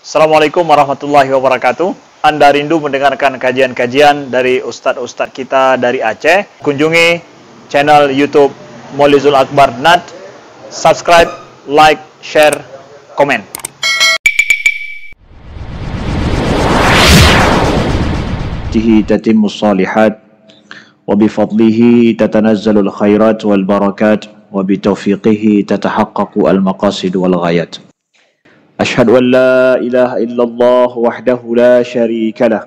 Assalamualaikum warahmatullahi wabarakatuh. Anda rindu mendengarkan kajian-kajian dari ustadz-ustadz kita dari Aceh? Kunjungi channel YouTube Maulizul Akbar NAD. Subscribe, like, share, komen. Tatimmus salihat wa bifadlihi tatanazzalul khairat wal barakat wa bitaufiqihi tatahaqqaqu al maqasid wal ghayat. Ashhadu an la ilaha illallah wahdahu la syarika lah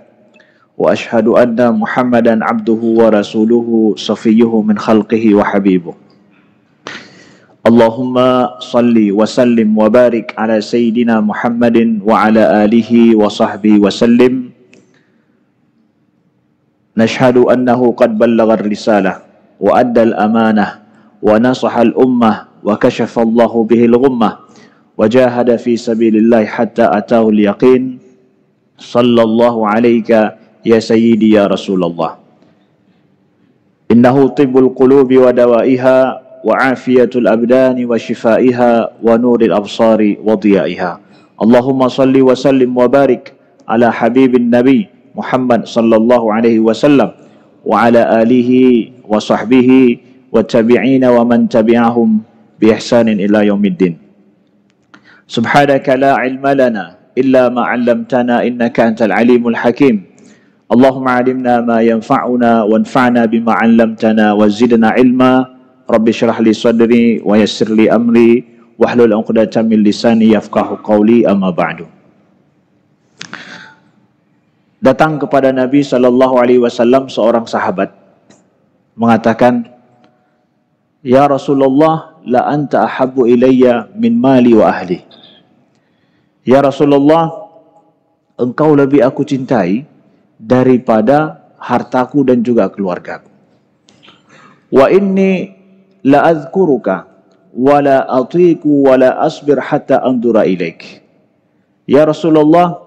wa ashhadu anna Muhammadan abduhu wa rasuluhu safiyyuhu min khalqihi wa habibuh. Allahumma salli wa sallim wa barik ala sayyidina Muhammadin wa ala alihi wa sahbihi wa sallim. Nashhadu annahu qad ballagha ar-risalah wa adda al-amanah wa nasaha al-ummah wa kashafa Allahu bihi al-ghummah وجاهد في سبيل الله حتى أتاه اليقين صلى الله عليك يا سيدي يا رسول الله إنه طب القلوب ودوائها وعافية الأبدان وشفائها ونور الأبصار وضيائها اللهم صل وسلم وبارك على حبيب النبي محمد صلى الله عليه وسلم وعلى آله وصحبه والتابعين ومن تبعهم بإحسان إلى يوم الدين. Subhanaka la ilma lana illa ma 'allamtana innaka antal alimul hakim. Allahumma 'allimna ma yanfa'una wanfa'na bima 'allamtana wa zidna ilma. Rabbi shrah li sadri wa yassir li amri wahlul 'uqdatam min lisani yafqahu qawli, amma ba'du. Datang kepada Nabi sallallahu alaihi wasallam seorang sahabat mengatakan, "Ya Rasulullah, la anta ahabbu ilayya min mali wa ahli." Ya Rasulullah, engkau lebih aku cintai daripada hartaku dan juga keluargaku. Wa inni la azkuruka wa la atiku wa la asbir hatta andura ilaik. Ya Rasulullah,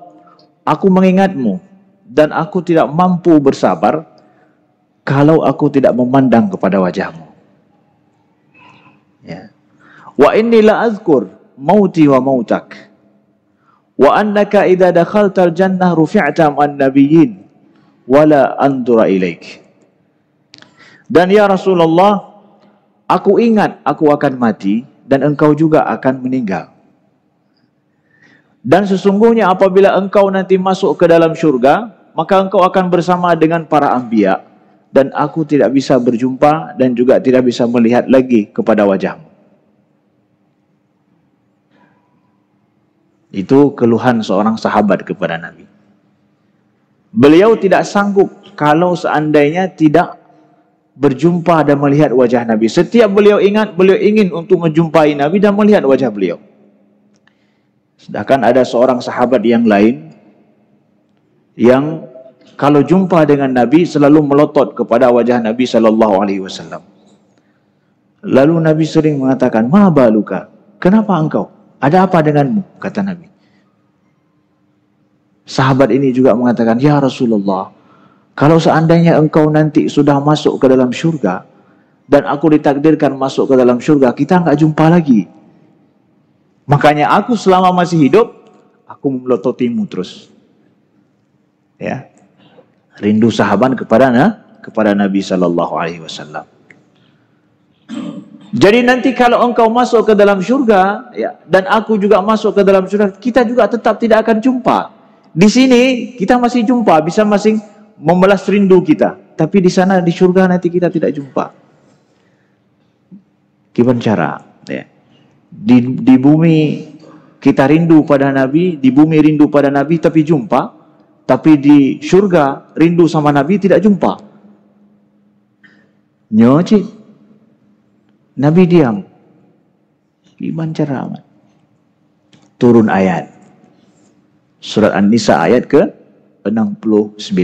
aku mengingatmu dan aku tidak mampu bersabar kalau aku tidak memandang kepada wajahmu. Ya. Wa inni la azkur mauti wa mautak. Wa annaka idza dakhaltal jannah rufi'ta ma'an nabiyyin wala andura ilaik. Dan ya Rasulullah, aku ingat aku akan mati dan engkau juga akan meninggal. Dan sesungguhnya apabila engkau nanti masuk ke dalam syurga, maka engkau akan bersama dengan para anbiya dan aku tidak bisa berjumpa dan juga tidak bisa melihat lagi kepada wajahmu. Itu keluhan seorang sahabat kepada Nabi. Beliau tidak sanggup kalau seandainya tidak berjumpa dan melihat wajah Nabi. Setiap beliau ingat, beliau ingin untuk menjumpai Nabi dan melihat wajah beliau. Sedangkan ada seorang sahabat yang lain yang kalau jumpa dengan Nabi selalu melotot kepada wajah Nabi sallallahu alaihi wasallam. Lalu Nabi sering mengatakan, "Ma baluka? Kenapa engkau? Ada apa denganmu?" kata Nabi. Sahabat ini juga mengatakan, "Ya Rasulullah, kalau seandainya engkau nanti sudah masuk ke dalam syurga dan aku ditakdirkan masuk ke dalam syurga, kita enggak jumpa lagi. Makanya aku selama masih hidup, aku memelototimu terus." Ya. Rindu sahabat kepada Nabi sallallahu alaihi wasallam. Jadi nanti kalau engkau masuk ke dalam syurga, ya, dan aku juga masuk ke dalam syurga, kita juga tetap tidak akan jumpa. Di sini kita masih jumpa, bisa masing membalas rindu kita. Tapi di sana di syurga nanti kita tidak jumpa. Gimana cara? Ya. Di bumi kita rindu pada Nabi, di bumi rindu pada Nabi tapi jumpa. Tapi di syurga rindu sama Nabi tidak jumpa. Nyoci. Nabi diam. Gimana cara? Turun ayat. Surat An-Nisa ayat ke-69.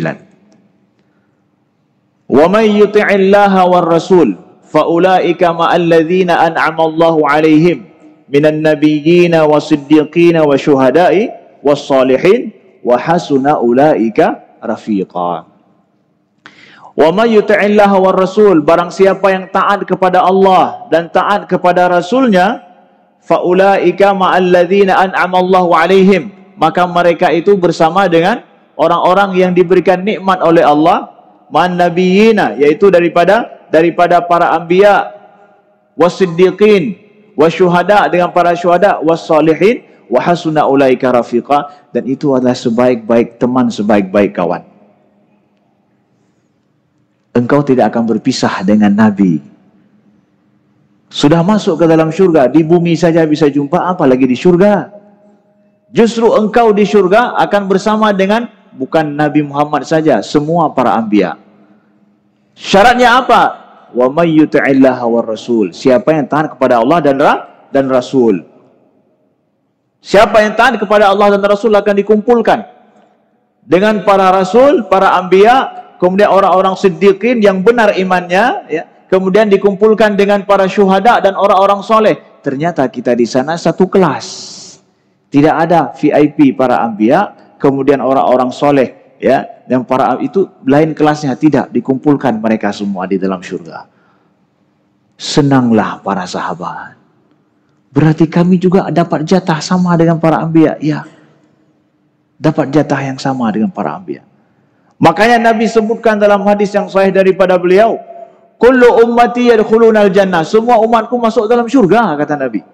Wa may yuti'illaha war rasul fa ulaika ma'al ladzina an'ama Allahu 'alaihim minan nabiyyin wasiddiqin wasyuhada'i wassalihin wa hasuna ulaika rafiqa. Wa may yuti'illaha war rasul, barang siapa yang taat kepada Allah dan taat kepada Rasulnya, fa ulaika ma'al ladzina an'ama Allahu 'alaihim, maka mereka itu bersama dengan orang-orang yang diberikan nikmat oleh Allah, man nabiyina, yaitu daripada para anbiya, wasiddiqin, wasyuhada, dengan para syuhada, wassalihin, wa hasuna ulaika rafiqa, dan itu adalah sebaik-baik teman, sebaik-baik kawan. Engkau tidak akan berpisah dengan Nabi. Sudah masuk ke dalam syurga, di bumi saja bisa jumpa, apalagi di syurga. Justru engkau di syurga akan bersama dengan bukan Nabi Muhammad saja, semua para anbiya. Syaratnya apa? Wa may yuti'illaha war rasul. Siapa yang taat kepada Allah dan Rasul. Siapa yang taat kepada Allah dan Rasul akan dikumpulkan dengan para rasul, para anbiya, kemudian orang-orang siddiqin yang benar imannya, ya. Kemudian dikumpulkan dengan para syuhada dan orang-orang soleh. Ternyata kita di sana satu kelas. Tidak ada VIP para anbiya, kemudian orang-orang soleh, ya, yang para itu lain kelasnya, tidak, dikumpulkan mereka semua di dalam surga. Senanglah para sahabat. Berarti kami juga dapat jatah sama dengan para anbiya, ya. Dapat jatah yang sama dengan para anbiya. Makanya Nabi sebutkan dalam hadis yang sahih daripada beliau, kullu ummati yadkhulunal jannah, semua umatku masuk dalam syurga, kata Nabi.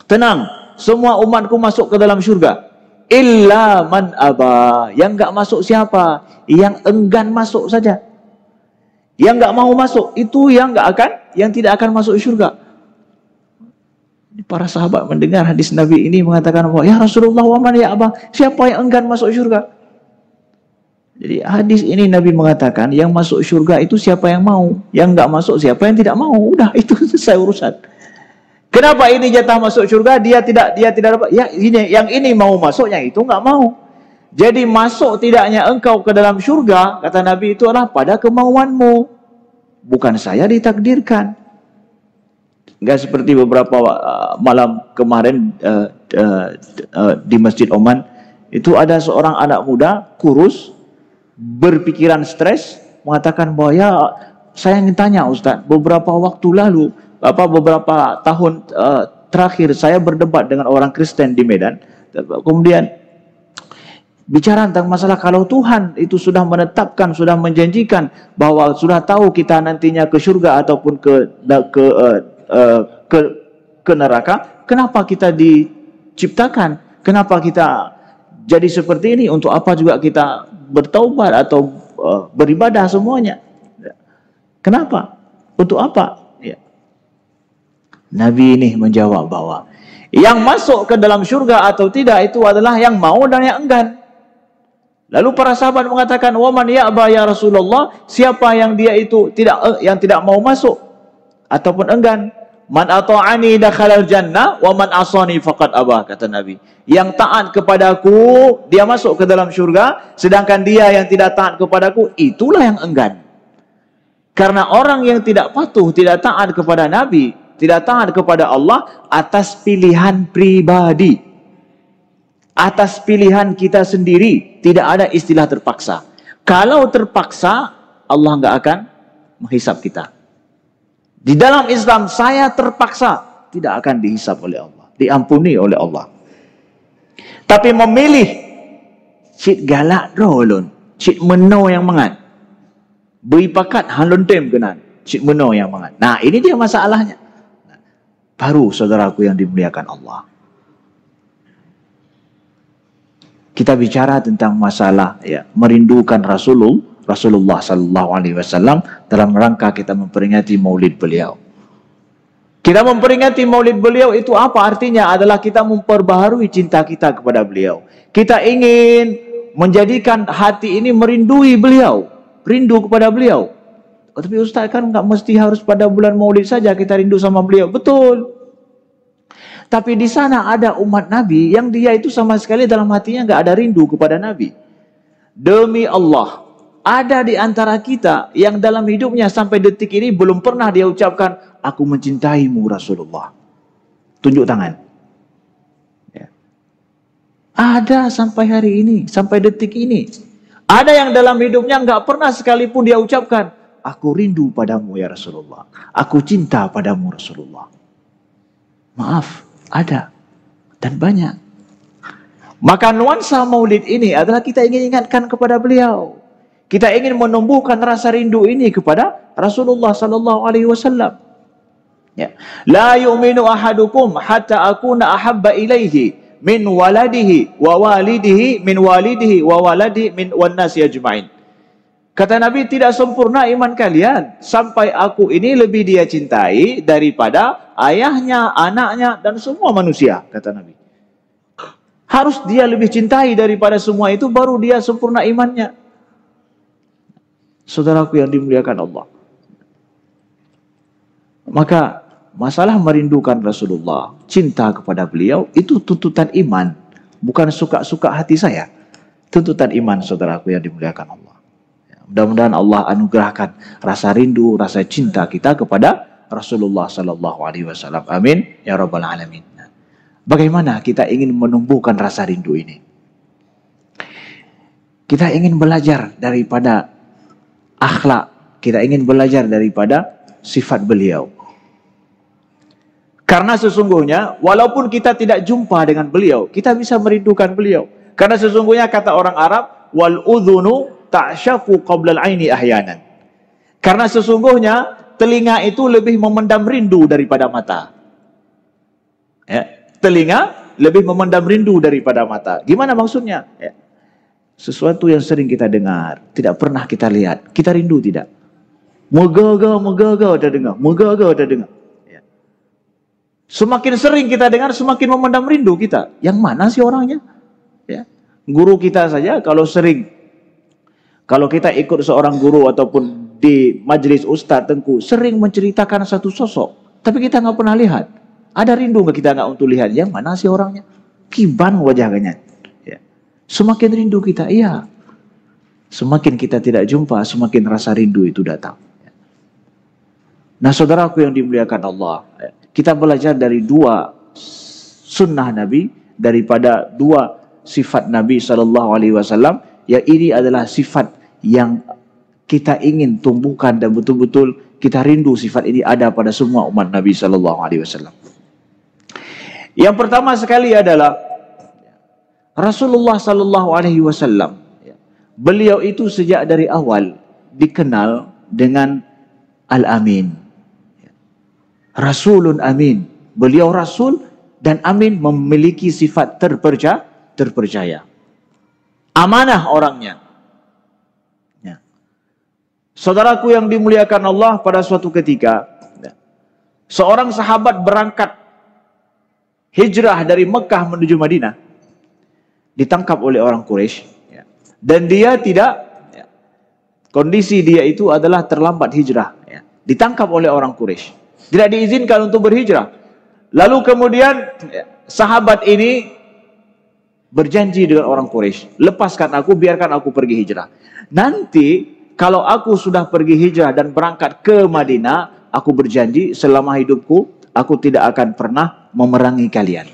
Tenang, semua umatku masuk ke dalam syurga. Illa man aba, yang enggak masuk siapa? Yang enggan masuk saja. Yang enggak mau masuk, itu yang tidak akan masuk syurga. Para sahabat mendengar hadis Nabi ini mengatakan, ya Rasulullah, wa man ya aba, siapa yang enggan masuk syurga? Jadi hadis ini Nabi mengatakan yang masuk syurga itu siapa yang mau, yang enggak masuk siapa yang tidak mau. Udah, itu selesai urusan. Kenapa ini jatah masuk syurga, dia tidak dapat? Ya ini, yang ini mau masuk, yang itu enggak mau. Jadi masuk tidaknya engkau ke dalam syurga, kata Nabi, itu adalah pada kemauanmu. Bukan saya ditakdirkan. Enggak seperti beberapa malam kemarin di Masjid Oman, itu ada seorang anak muda kurus, berpikiran stres, mengatakan bahwa ya saya ingin tanya Ustaz, beberapa waktu lalu, beberapa tahun terakhir saya berdebat dengan orang Kristen di Medan, kemudian bicara tentang masalah kalau Tuhan itu sudah menetapkan, sudah menjanjikan bahwa sudah tahu kita nantinya ke surga ataupun ke neraka, kenapa kita diciptakan? Kenapa kita jadi seperti ini? Untuk apa juga kita bertaubat atau beribadah semuanya? Kenapa? Untuk apa? Ya. Nabi ini menjawab bahwa yang masuk ke dalam surga atau tidak itu adalah yang mau dan yang enggan. Lalu para sahabat mengatakan, wa man ya'ba ya Rasulullah, siapa yang dia itu tidak mau masuk ataupun enggan? Man ata'ani dakhalal jannah wa man asani faqad aba, kata Nabi. Yang taat kepadaku dia masuk ke dalam syurga, sedangkan dia yang tidak taat kepadaku itulah yang enggan. Karena orang yang tidak patuh, tidak taat kepada Nabi, tidak taat kepada Allah atas pilihan pribadi, atas pilihan kita sendiri, tidak ada istilah terpaksa. Kalau terpaksa, Allah enggak akan menghisab kita. Di dalam Islam, saya terpaksa, tidak akan dihisab oleh Allah, diampuni oleh Allah. Tapi memilih, cik galak rolon, cik meno yang mangan, beri pakat halon tem kenan, cik meno yang mangan. Nah, ini dia masalahnya. Baru saudaraku yang dimuliakan Allah, kita bicara tentang masalah merindukan Rasulullah sallallahu alaihi wasallam dalam rangka kita memperingati maulid beliau. Kita memperingati maulid beliau itu apa artinya? Adalah kita memperbaharui cinta kita kepada beliau. Kita ingin menjadikan hati ini merindui beliau, rindu kepada beliau. Tapi Ustaz, kan nggak mesti harus pada bulan maulid saja kita rindu sama beliau. Betul. Tapi di sana ada umat Nabi yang dia itu sama sekali dalam hatinya nggak ada rindu kepada Nabi. Demi Allah, ada di antara kita yang dalam hidupnya sampai detik ini belum pernah dia ucapkan, aku mencintaimu Rasulullah. Tunjuk tangan. Ya. Ada sampai hari ini, sampai detik ini. Ada yang dalam hidupnya nggak pernah sekalipun dia ucapkan, aku rindu padamu ya Rasulullah. Aku cinta padamu Rasulullah. Maaf, ada. Dan banyak. Maka nuansa maulid ini adalah kita ingin ingatkan kepada beliau. Kita ingin menumbuhkan rasa rindu ini kepada Rasulullah sallallahu alaihi wasallam. Ya. La yu'minu ahadukum hatta akuna ahabba ilaihi min waladihi wa walidihi min walidihi wa waladi min wan nasi ajma'in. Kata Nabi, tidak sempurna iman kalian sampai aku ini lebih dia cintai daripada ayahnya, anaknya dan semua manusia, kata Nabi. Harus dia lebih cintai daripada semua itu, baru dia sempurna imannya. Saudaraku yang dimuliakan Allah. Maka masalah merindukan Rasulullah, cinta kepada beliau, itu tuntutan iman. Bukan suka-suka hati saya. Tuntutan iman, saudaraku yang dimuliakan Allah. Mudah-mudahan Allah anugerahkan rasa rindu, rasa cinta kita kepada Rasulullah sallallahu alaihi wasallam. Amin ya rabbal alamin. Bagaimana kita ingin menumbuhkan rasa rindu ini? Kita ingin belajar daripada akhlak, kita ingin belajar daripada sifat beliau. Karena sesungguhnya walaupun kita tidak jumpa dengan beliau, kita bisa merindukan beliau. Karena sesungguhnya kata orang Arab, wal udhunu ta'syafu qabla al-aini ahyanan. Karena sesungguhnya telinga itu lebih memendam rindu daripada mata. Ya. Telinga lebih memendam rindu daripada mata. Gimana maksudnya? Ya. Sesuatu yang sering kita dengar, tidak pernah kita lihat, kita rindu tidak? Megaga udah dengar, megaga udah dengar. Ya. Semakin sering kita dengar, semakin memendam rindu kita. Yang mana sih orangnya? Ya. Guru kita saja kalau sering, kalau kita ikut seorang guru ataupun di majelis Ustadz Tengku, sering menceritakan satu sosok, tapi kita nggak pernah lihat. Ada rindu nggak kita nggak untuk lihat? Yang mana sih orangnya? Kiban wajahnya. Ya. Semakin rindu kita, iya. Semakin kita tidak jumpa, semakin rasa rindu itu datang. Ya. Nah, saudaraku yang dimuliakan Allah, ya, kita belajar dari dua sunnah Nabi, daripada dua sifat Nabi Sallallahu Alaihi Wasallam. Ya, ini adalah sifat yang kita ingin tumbuhkan dan betul-betul kita rindu sifat ini ada pada semua umat Nabi Sallallahu Alaihi Wasallam. Yang pertama sekali adalah Rasulullah Sallallahu Alaihi Wasallam. Beliau itu sejak dari awal dikenal dengan Al-Amin. Rasulun Amin. Beliau Rasul dan Amin, memiliki sifat terpercaya. Amanah orangnya. Ya. Saudaraku yang dimuliakan Allah, pada suatu ketika seorang sahabat berangkat hijrah dari Mekah menuju Madinah, ditangkap oleh orang Quraisy, ya. Dan dia tidak, ya, kondisi dia itu adalah terlambat hijrah, ya. Ditangkap oleh orang Quraisy, tidak diizinkan untuk berhijrah. Lalu kemudian, ya, sahabat ini berjanji dengan orang Quraisy, lepaskan aku, biarkan aku pergi hijrah. Nanti kalau aku sudah pergi hijrah dan berangkat ke Madinah, aku berjanji selama hidupku aku tidak akan pernah memerangi kalian.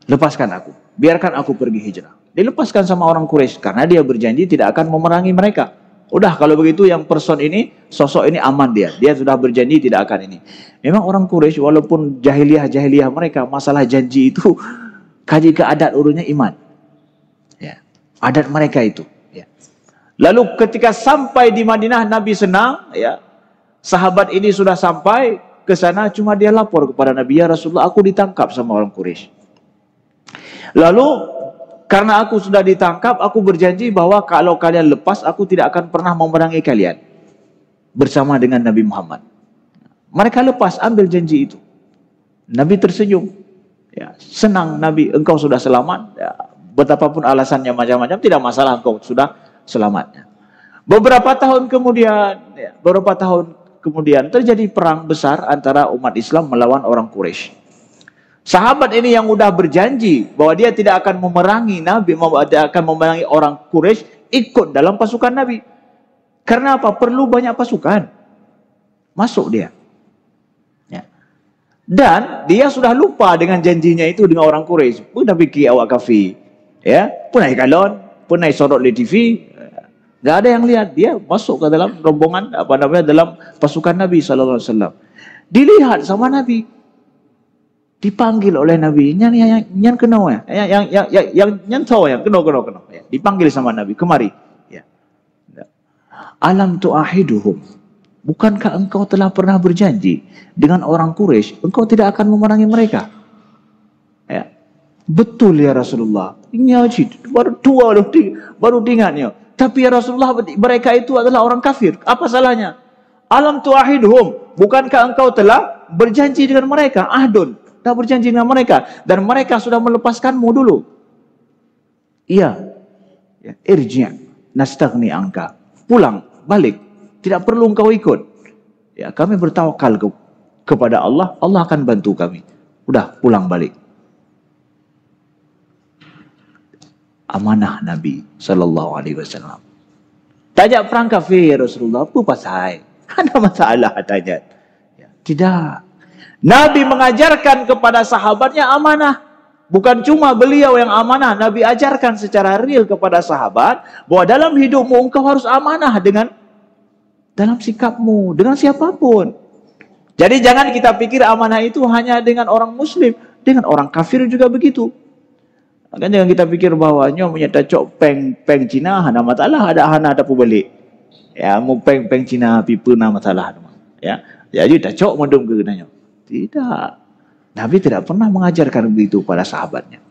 Lepaskan aku, biarkan aku pergi hijrah. Dilepaskan sama orang Quraisy karena dia berjanji tidak akan memerangi mereka. Udah, kalau begitu yang person ini, sosok ini aman dia. Dia sudah berjanji tidak akan ini. Memang orang Quraisy walaupun jahiliyah mereka, masalah janji itu kaji ke adat urutnya iman. Ya, adat mereka itu. Ya. Lalu ketika sampai di Madinah, Nabi senang, ya. Sahabat ini sudah sampai ke sana, cuma dia lapor kepada Nabi, ya Rasulullah, aku ditangkap sama orang Quraisy. Lalu karena aku sudah ditangkap, aku berjanji bahwa kalau kalian lepas, aku tidak akan pernah memerangi kalian bersama dengan Nabi Muhammad. Mereka lepas, ambil janji itu. Nabi tersenyum, ya, senang Nabi, engkau sudah selamat. Ya, betapapun alasannya macam-macam, tidak masalah, engkau sudah selamat. Beberapa tahun kemudian terjadi perang besar antara umat Islam melawan orang Quraisy. Sahabat ini yang sudah berjanji bahwa dia tidak akan memerangi Nabi, tidak akan memerangi orang Quraisy, ikut dalam pasukan Nabi. Karena apa? Perlu banyak pasukan. Masuk dia. Ya. Dan dia sudah lupa dengan janjinya itu dengan orang Quraisy. Pernah fikir awak kafi, ya, pernah kalon, pernah sorot di TV. Gak ada yang lihat, dia masuk ke dalam rombongan, dalam pasukan Nabi SAW. Dilihat sama Nabi. Dipanggil oleh Nabi, yang kenal ya, yang tahu ya, kenal ya. Dipanggil sama Nabi, kemari. Ya. Alam tu'ahiduhum, bukankah engkau telah pernah berjanji dengan orang Quraisy, engkau tidak akan memerangi mereka? Ya. Betul ya Rasulullah. Ini baru dua baru ingatnya. Tapi ya Rasulullah, mereka itu adalah orang kafir. Apa salahnya? Alam tu'ahiduhum, bukankah engkau telah berjanji dengan mereka? Ahdun, telah berjanji dengan mereka, dan mereka sudah melepaskanmu dulu. Iya. Ya, irji' nastaghni angka. Pulang, balik. Tidak perlu engkau ikut. Ya, kami bertawakal kepada Allah, Allah akan bantu kami. Udah, pulang balik. Amanah Nabi sallallahu alaihi wasallam. Tajak perang kafir Rasulullah, apa pasal? Ada masalah tanya. Ya, tidak. Nabi mengajarkan kepada sahabatnya amanah. Bukan cuma beliau yang amanah, Nabi ajarkan secara real kepada sahabat bahwa dalam hidupmu engkau harus amanah dengan dalam sikapmu, dengan siapapun. Jadi jangan kita pikir amanah itu hanya dengan orang muslim, dengan orang kafir juga begitu. Maka jangan kita pikir bahwa nyo punya tacok peng Cina hana masalah, ada pembeli. Ya, mau peng Cina pipa na masalah. Ya, jadi tacok mendung ke kenanya. Tidak. Nabi tidak pernah mengajarkan begitu pada sahabatnya.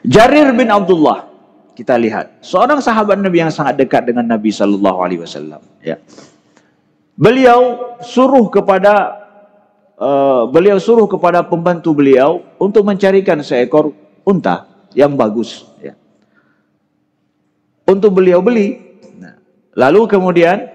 Jarir bin Abdullah, kita lihat seorang sahabat Nabi yang sangat dekat dengan Nabi sallallahu alaihi wasallam. Ya, beliau suruh kepada pembantu beliau untuk mencarikan seekor unta yang bagus. Ya, untuk beliau beli. Nah, lalu kemudian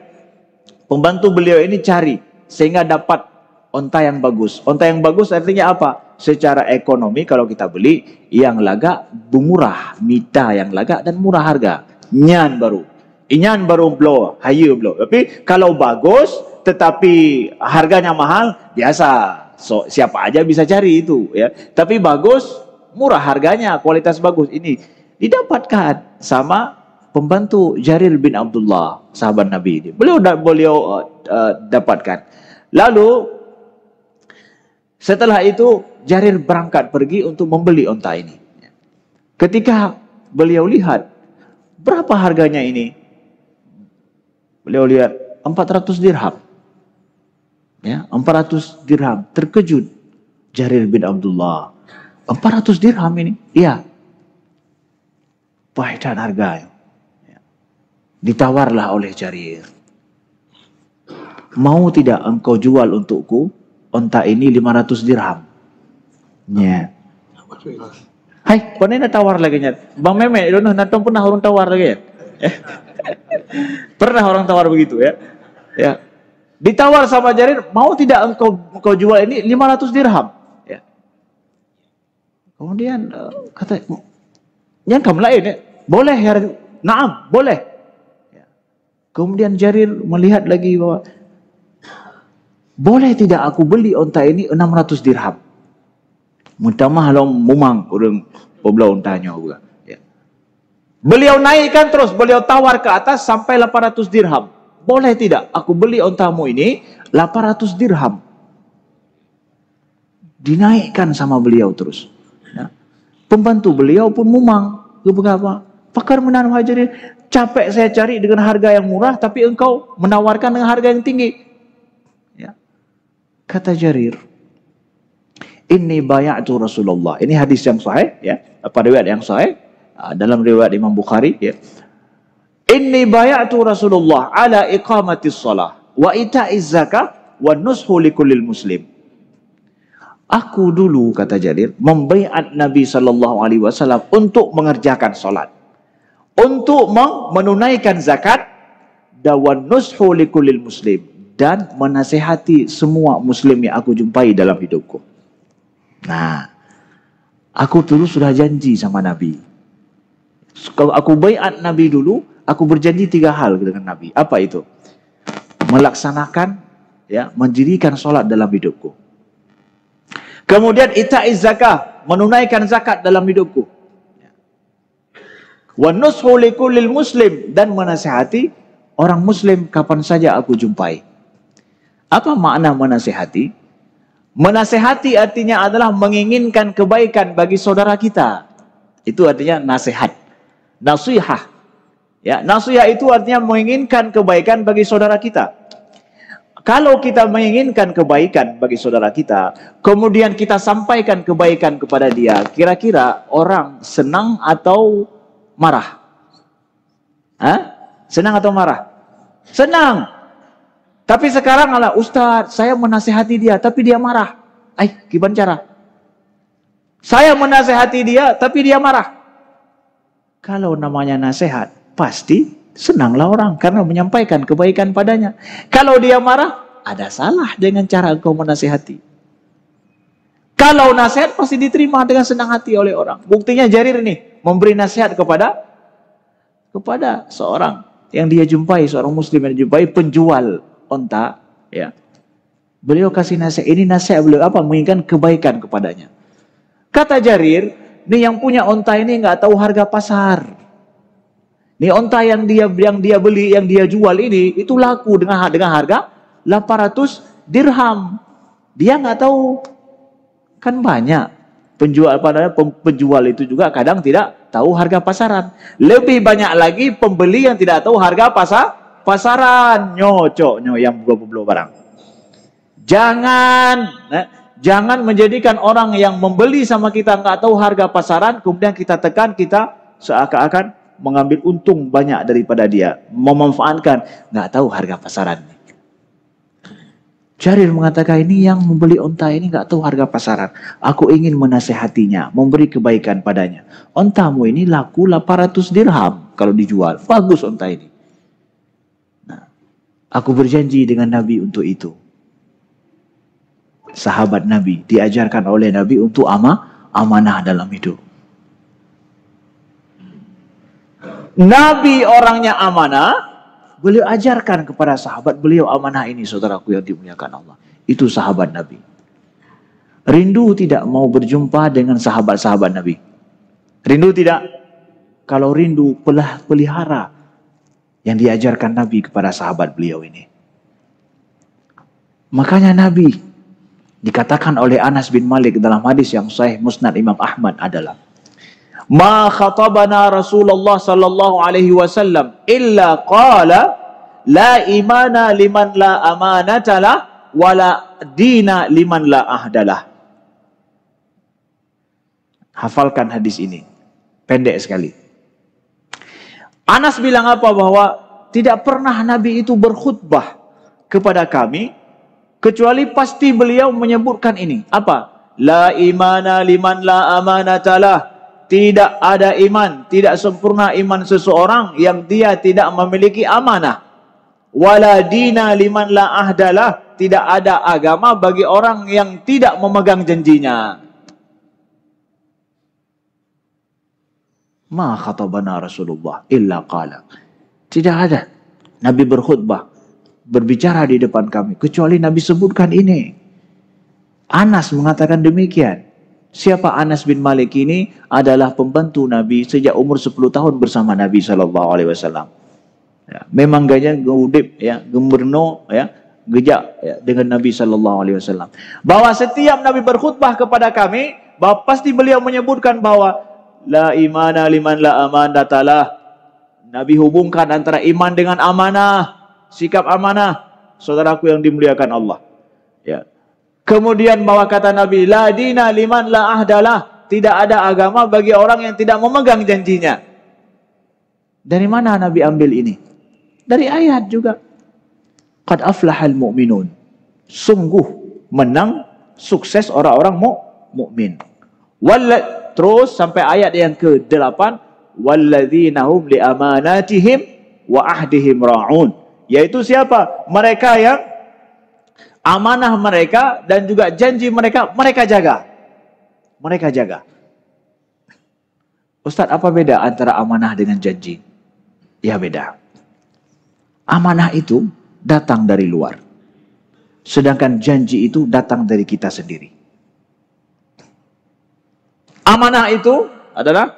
pembantu beliau ini cari sehingga dapat unta yang bagus. Unta yang bagus artinya apa? Secara ekonomi kalau kita beli yang lagak murah, mita yang lagak dan murah harga. Inyan baru blow, higher blow. Tapi kalau bagus tetapi harganya mahal, biasa. So, siapa aja bisa cari itu, ya. Tapi bagus, murah harganya, kualitas bagus. Ini didapatkan sama pembantu Jarir bin Abdullah, sahabat Nabi ini. Beliau dapatkan. Lalu setelah itu Jarir berangkat pergi untuk membeli unta ini. Ketika beliau lihat berapa harganya ini, beliau lihat 400 dirham. Ya, 400 dirham. Terkejut Jarir bin Abdullah. 400 dirham ini? Iya. Pahitan harganya. Ya. Ditawarlah oleh Jarir. Mau tidak engkau jual untukku unta ini 500 dirham? Ya. Hai, kau ini tawar lagi nya. Bang Meme, natong pernah orang tawar lagi ya? Pernah orang tawar begitu ya? Ya. Ditawar sama Jarir, mau tidak engkau jual ini 500 dirham? Ya. Kemudian kata, yang kamu lain ya? Boleh ya? Naam, boleh. Ya. Kemudian Jarir melihat lagi bahwa boleh tidak aku beli unta ini 600 dirham? Mutamah lo mumang orang poblau untanya juga. Ya. Beliau naikkan terus, beliau tawar ke atas sampai 800 dirham. Boleh tidak aku beli untamu ini 800 dirham? Dinaikkan sama beliau terus. Ya. Pembantu beliau pun mumang. Beberapa pakar menanam Jarir, capek saya cari dengan harga yang murah, tapi engkau menawarkan dengan harga yang tinggi. Ya. Kata Jarir, ini bayatu Rasulullah. Ini hadis yang sahih, ya, pada riwayat yang sahih dalam riwayat Imam Bukhari. Ya. Inni bayatu Rasulullah ala iqamatis salah wa ita'iz zakah wa nushu likullil muslim. Aku dulu, kata Jarir, membaiat Nabi sallallahu alaihi wasallam untuk mengerjakan salat, untuk menunaikan zakat, dan wa nushu likullil muslim, dan menasihati semua muslim yang aku jumpai dalam hidupku. Nah, aku dulu sudah janji sama Nabi. Kalau aku baiat Nabi dulu, aku berjanji 3 hal dengan Nabi. Apa itu? Melaksanakan, ya, mendirikan solat dalam hidupku. Kemudian ita'iz zakah, menunaikan zakat dalam hidupku. Wa nushu likullil muslim, dan menasihati orang muslim kapan saja aku jumpai. Apa makna menasihati? Menasehati artinya adalah menginginkan kebaikan bagi saudara kita. Itu artinya nasihat. Nasihah. Ya, nasihat itu artinya menginginkan kebaikan bagi saudara kita. Kalau kita menginginkan kebaikan bagi saudara kita, kemudian kita sampaikan kebaikan kepada dia, kira-kira orang senang atau marah? Hah? Senang atau marah? Senang. Tapi sekarang Ustaz, saya menasihati dia, tapi dia marah. Gimana cara? Saya menasihati dia, tapi dia marah. Kalau namanya nasihat, pasti senanglah orang karena menyampaikan kebaikan padanya. Kalau dia marah, ada salah dengan cara engkau menasihati. Kalau nasihat pasti diterima dengan senang hati oleh orang. Buktinya Jarir ini memberi nasihat kepada seorang yang dia jumpai, seorang muslim yang dijumpai penjual onta, ya. Beliau kasih nasihat. Ini nasihat beliau apa? Menginginkan kebaikan kepadanya. Kata Jarir, ini yang punya onta ini nggak tahu harga pasar. Ini onta yang dia beli, yang dia jual ini, itu laku dengan harga 800 dirham. Dia nggak tahu, kan banyak penjual itu juga kadang tidak tahu harga pasaran. Lebih banyak lagi pembeli yang tidak tahu harga pasaran. Nyocok yang belum barang. Jangan menjadikan orang yang membeli sama kita nggak tahu harga pasaran, kemudian kita tekan, kita seakan-akan mengambil untung banyak daripada dia, memanfaatkan, nggak tahu harga pasaran. Jarir mengatakan, ini yang membeli onta ini nggak tahu harga pasaran. Aku ingin menasehatinya, memberi kebaikan padanya. Ontamu ini laku 800 dirham kalau dijual. Bagus onta ini. Nah, aku berjanji dengan Nabi untuk itu. Sahabat Nabi diajarkan oleh Nabi untuk amanah dalam hidup. Nabi orangnya amanah, beliau ajarkan kepada sahabat beliau amanah ini, saudaraku yang dimuliakan Allah. Itu sahabat Nabi. Rindu tidak mau berjumpa dengan sahabat-sahabat Nabi? Rindu tidak? Kalau rindu, pelihara yang diajarkan Nabi kepada sahabat beliau ini. Makanya Nabi dikatakan oleh Anas bin Malik dalam hadis yang sahih Musnad Imam Ahmad adalah, ma khatabana Rasulullah sallallahu alaihi wasallam illa qala la imana liman la amanatalah wala dina liman la ahdalah. Hafalkan hadis ini. Pendek sekali. Anas bilang apa? Bahwa tidak pernah Nabi itu berkhutbah kepada kami kecuali pasti beliau menyebutkan ini. Apa? La imana liman la amanatalah. Tidak ada iman, tidak sempurna iman seseorang yang dia tidak memiliki amanah. Wala dina liman la ahdalah. Tidak ada agama bagi orang yang tidak memegang janjinya. Ma khatabana Rasulullah illa qala. Tidak ada Nabi berkhutbah, berbicara di depan kami, kecuali Nabi sebutkan ini. Anas mengatakan demikian. Siapa Anas bin Malik ini? Adalah pembantu Nabi sejak umur 10 tahun bersama Nabi SAW. Ya, memang gaya ngudip, ya, gemberno, ya, gejak, ya, dengan Nabi SAW. Bahwa setiap Nabi berkhutbah kepada kami, bahwa pasti beliau menyebutkan bahwa la imana liman la amanatalah. Nabi hubungkan antara iman dengan amanah, sikap amanah, saudaraku yang dimuliakan Allah. Ya. Kemudian bahwa kata Nabi, la dina liman la ahdalah. Tidak ada agama bagi orang yang tidak memegang janjinya. Dari mana Nabi ambil ini? Dari ayat juga. Qad aflahal mu'minun. Sungguh menang, sukses orang-orang mukmin. Terus sampai ayat yang ke-8. Walladzina hum li amanatihim wa ahdihim ra'un. Yaitu siapa? Mereka yang amanah mereka dan juga janji mereka jaga. Mereka jaga. Ustaz, apa beda antara amanah dengan janji? Ya beda. Amanah itu datang dari luar. Sedangkan janji itu datang dari kita sendiri. Amanah itu adalah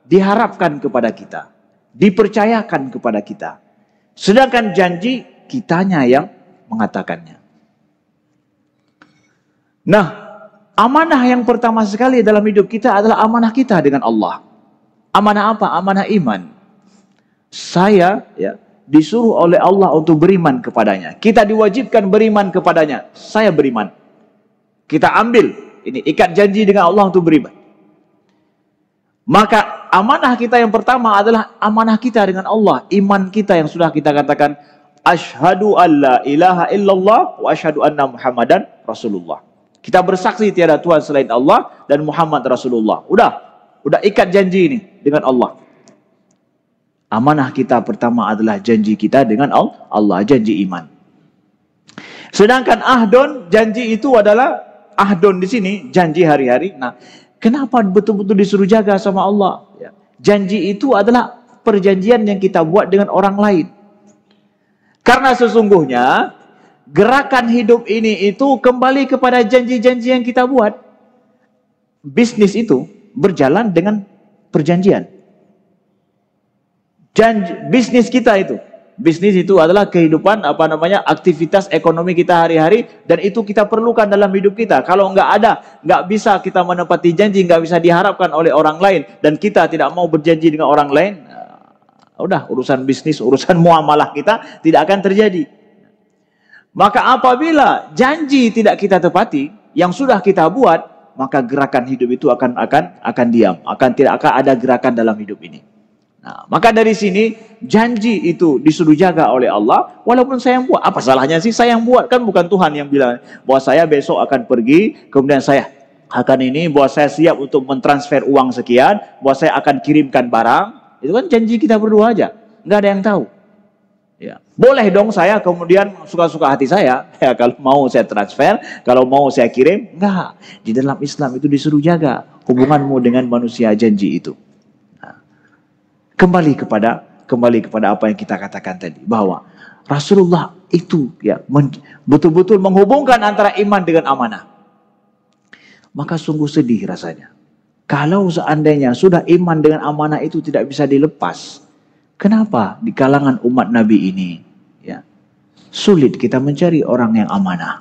diharapkan kepada kita, dipercayakan kepada kita. Sedangkan janji kitanya yang mengatakannya. Nah, amanah yang pertama sekali dalam hidup kita adalah amanah kita dengan Allah. Amanah apa? Amanah iman. Saya disuruh oleh Allah untuk beriman kepadanya. Kita diwajibkan beriman kepadanya. Saya beriman. Kita ambil ini ikat janji dengan Allah untuk beriman. Maka amanah kita yang pertama adalah amanah kita dengan Allah. Iman kita yang sudah kita katakan, asyhadu alla ilaha illallah wa asyhadu anna Muhammadan Rasulullah. Kita bersaksi tiada Tuhan selain Allah dan Muhammad Rasulullah. Udah ikat janji ini dengan Allah. Amanah kita pertama adalah janji kita dengan Allah, janji iman. Sedangkan ahdon, janji itu adalah ahdon di sini, janji hari-hari. Nah, kenapa betul-betul disuruh jaga sama Allah? Ya. Janji itu adalah perjanjian yang kita buat dengan orang lain. Karena sesungguhnya gerakan hidup ini itu kembali kepada janji-janji yang kita buat. Bisnis itu berjalan dengan perjanjian. Bisnis kita itu. Bisnis itu adalah kehidupan, aktivitas ekonomi kita hari-hari, dan itu kita perlukan dalam hidup kita. Kalau nggak bisa kita menepati janji, nggak bisa diharapkan oleh orang lain, dan kita tidak mau berjanji dengan orang lain, udah urusan bisnis, urusan muamalah kita tidak akan terjadi. Maka apabila janji tidak kita tepati, yang sudah kita buat, maka gerakan hidup itu akan diam, tidak akan ada gerakan dalam hidup ini. Nah, maka dari sini janji itu disuruh jaga oleh Allah, walaupun saya yang buat. Apa salahnya sih saya yang buat? Kan bukan Tuhan yang bilang bahwa saya besok akan pergi, kemudian saya akan bahwa saya siap untuk mentransfer uang sekian, bahwa saya akan kirimkan barang. Itu kan janji kita berdua aja, nggak ada yang tahu. Ya, boleh dong saya kemudian suka-suka hati saya, ya kalau mau saya transfer, kalau mau saya kirim, enggak. Di dalam Islam itu disuruh jaga hubunganmu dengan manusia, janji itu. Kembali kepada apa yang kita katakan tadi, bahwa Rasulullah itu betul-betul menghubungkan antara iman dengan amanah. Maka sungguh sedih rasanya kalau seandainya sudah iman dengan amanah itu tidak bisa dilepas. Kenapa di kalangan umat Nabi ini sulit kita mencari orang yang amanah?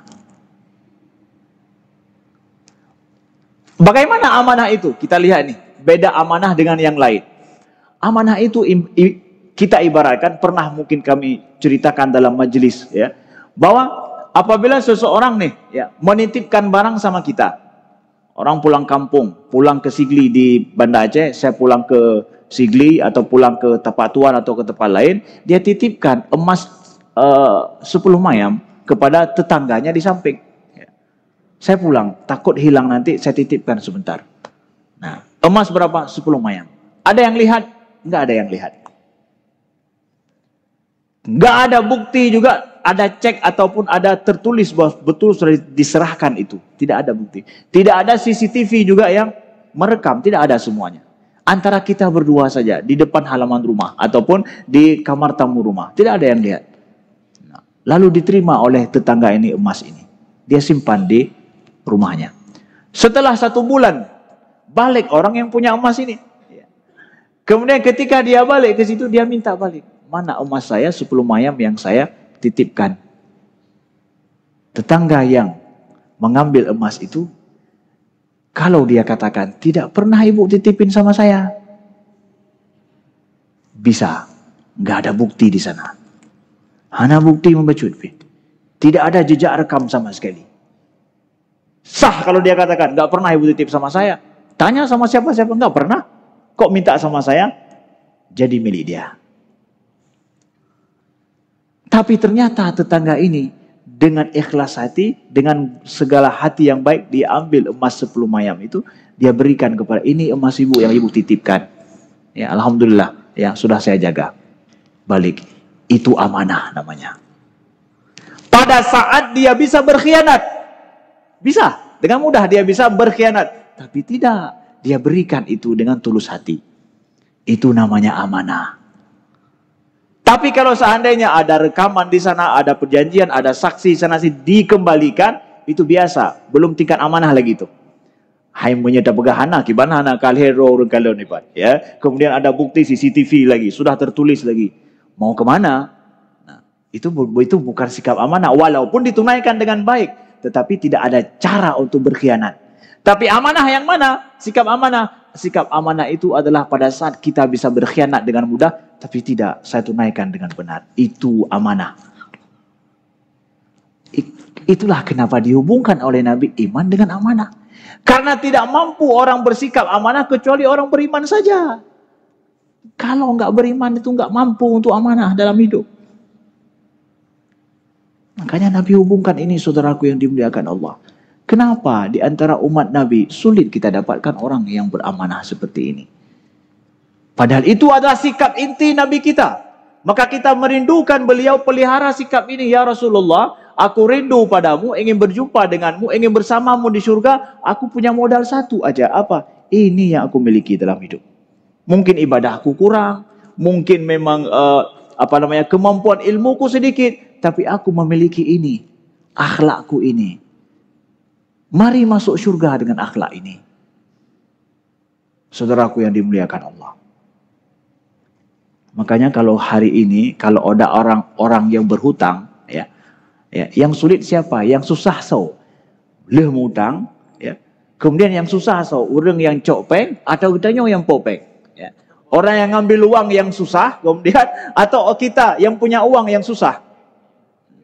Bagaimana amanah itu? Kita lihat nih, beda amanah dengan yang lain. Amanah itu kita ibaratkan, pernah mungkin kami ceritakan dalam majelis, bahwa apabila seseorang menitipkan barang sama kita, orang pulang kampung, pulang ke Sigli di Banda Aceh, saya pulang ke Sigli atau pulang ke Tapatuan atau ke tempat lain, dia titipkan emas 10 mayam kepada tetangganya di samping. Saya pulang, takut hilang nanti, saya titipkan sebentar. Nah, emas berapa? 10 mayam. Ada yang lihat? Nggak ada yang lihat. Nggak ada bukti juga, ada cek ataupun ada tertulis bahwa betul sudah diserahkan itu. Tidak ada bukti. Tidak ada CCTV juga yang merekam, tidak ada semuanya. Antara kita berdua saja di depan halaman rumah ataupun di kamar tamu rumah, tidak ada yang lihat. Nah, lalu diterima oleh tetangga ini emas ini. Dia simpan di rumahnya. Setelah 1 bulan, balik orang yang punya emas ini. Kemudian ketika dia balik ke situ, dia minta balik. Mana emas saya 10 mayam yang saya titipkan? Tetangga yang mengambil emas itu, kalau dia katakan, tidak pernah ibu titipin sama saya. Bisa. Nggak ada bukti di sana. Hanya bukti membacut. Tidak ada jejak rekam sama sekali. Sah kalau dia katakan, nggak pernah ibu titip sama saya. Tanya sama siapa-siapa, nggak pernah. Kok minta sama saya? Jadi milik dia. Tapi ternyata tetangga ini dengan ikhlas hati, dengan segala hati yang baik, dia ambil emas 10 mayam itu, dia berikan kepada, ini emas ibu yang ibu titipkan. Ya, alhamdulillah, sudah saya jaga. Balik. Itu amanah namanya. Pada saat dia bisa berkhianat. Bisa. Dengan mudah dia bisa berkhianat. Tapi tidak. Dia berikan itu dengan tulus hati. Itu namanya amanah. Tapi kalau seandainya ada rekaman di sana, ada perjanjian, ada saksi sana sini dikembalikan, itu biasa. Belum tingkat amanah lagi itu. Hai menyedap pegahana, kibana anak kalhero kalau nih Pak. Kemudian ada bukti CCTV lagi, sudah tertulis lagi. Mau kemana? Nah, itu bukan sikap amanah, walaupun ditunaikan dengan baik. tetapi tidak ada cara untuk berkhianat. Tapi amanah yang mana? Sikap amanah. Sikap amanah itu adalah pada saat kita bisa berkhianat dengan mudah, tapi tidak, saya tunaikan dengan benar. Itu amanah. Itulah kenapa dihubungkan oleh Nabi iman dengan amanah. Karena tidak mampu orang bersikap amanah kecuali orang beriman saja. Kalau nggak beriman itu nggak mampu untuk amanah dalam hidup. Makanya Nabi hubungkan ini, saudaraku yang dimuliakan Allah. Kenapa di antara umat Nabi sulit kita dapatkan orang yang beramanah seperti ini? Padahal itu adalah sikap inti Nabi kita. Maka kita merindukan beliau pelihara sikap ini. Ya Rasulullah, aku rindu padamu, ingin berjumpa denganmu, ingin bersamamu di surga. Aku punya modal satu aja. Apa? Ini yang aku miliki dalam hidup. Mungkin ibadahku kurang, mungkin memang kemampuan ilmuku sedikit, tapi aku memiliki ini, akhlakku ini. Mari masuk surga dengan akhlak ini. Saudaraku yang dimuliakan Allah. Makanya kalau hari ini, kalau ada orang-orang yang berhutang, ya, yang sulit siapa? Yang susah so, leh mutang, ya. Kemudian yang susah so, orang yang copeng atau kitanya yang popeng. Ya. Orang yang ngambil uang yang susah, kemudian atau kita yang punya uang yang susah.